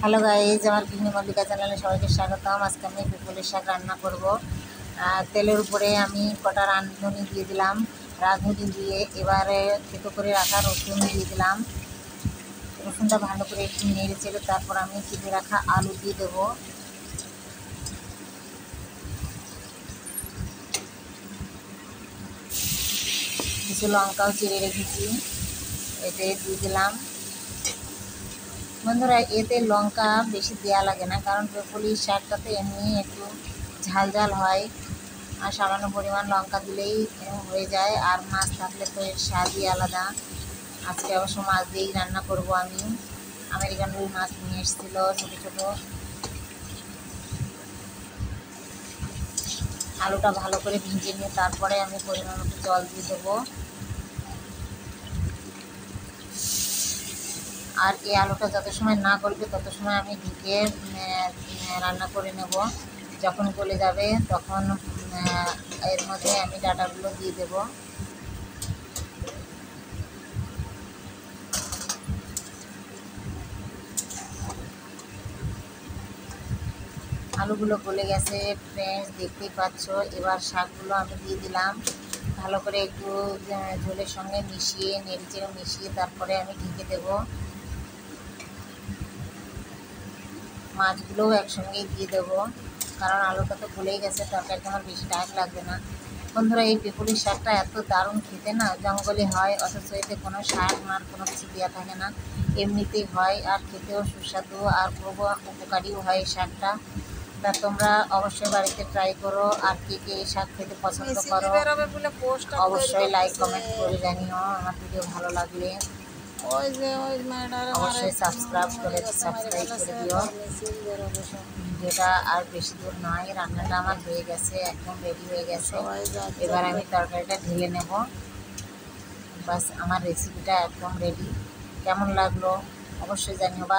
Hello guys, আমার গৃহিণী মল্লিকা চ্যানেলে সবাইকে স্বাগতম। আজকে আমি পিপলের শাক রান্না করব। তেলের উপরে আমি কটা রাঁধুনি দিয়ে দিলাম। রাঁধুনি দিয়ে এবারে থেতো করে রাখা রসুন দিয়ে দিলাম। রসুনটা ভালো করে একটু নেড়ে চেড়ে তারপর আমি কেটে রাখা আলু দিয়ে দেবো। কিছু লঙ্কাও চিড়ে রেখেছি, এতে দিয়ে দিলাম। বন্ধুরা, এতে লঙ্কা বেশি দেওয়া লাগে না, কারণ পিপলির শাকটাতে এমনি একটু ঝাল ঝাল হয়, আর সামান্য পরিমাণ লঙ্কা দিলেই হয়ে যায়। আর মাছ থাকলে তো এর স্বাদই আলাদা। আজকে অবশ্য মাছ দিয়েই রান্না করব আমি। আমেরিকান রুই মাছ নিয়ে এসেছিল ছোটো ছোটো। আলুটা ভালো করে ভিজে নিয়ে তারপরে আমি পরিমাণ মতো জল দিয়ে দেবো। আর এই আলুটা যত সময় না গলবে তত সময় আমি ঢেকে রান্না করে নেব। যখন গলে যাবে তখন এর মধ্যে আমি ডাঁটাগুলো দিয়ে দেব। আলুগুলো গলে গেছে ফ্রেন্ডস, দেখতেই পাচ্ছ। এবার শাকগুলো আমি দিয়ে দিলাম, ভালো করে একটু ঝোলের সঙ্গে মিশিয়ে নেড়েচেড়ে মিশিয়ে তারপরে আমি ঢেকে দেব। মাছগুলোও একসঙ্গেই দিয়ে দেবো, কারণ আলুটা তো গলেই গেছে, তরকারিতে আমার বেশি টাইম লাগবে না। বন্ধুরা, এই পিপলির শাকটা এত দারুণ খেতে না, জঙ্গলে হয়, অথচ এতে কোনো সার মার কোনো কিছু দেওয়া থাকে না, এমনিতেই হয়। আর খেতেও সুস্বাদু আর খুব উপকারীও হয় এই শাকটা। তা তোমরা অবশ্যই বাড়িতে ট্রাই করো। আর কে কে এই শাক খেতে পছন্দ করো অবশ্যই লাইক কমেন্ট করে জানিও। আমার ভিডিও ভালো লাগলে অবশ্যই সাবস্ক্রাইব করে দিও। ভিডিওটা আর বেশি দূর নয়, রান্নাটা আমার হয়ে গেছে, একদম রেডি হয়ে গেছে। এবার আমি তরকারিটা ঢেলে নেব। বাস, আমার রেসিপিটা একদম রেডি। কেমন লাগলো অবশ্যই জানিও। বা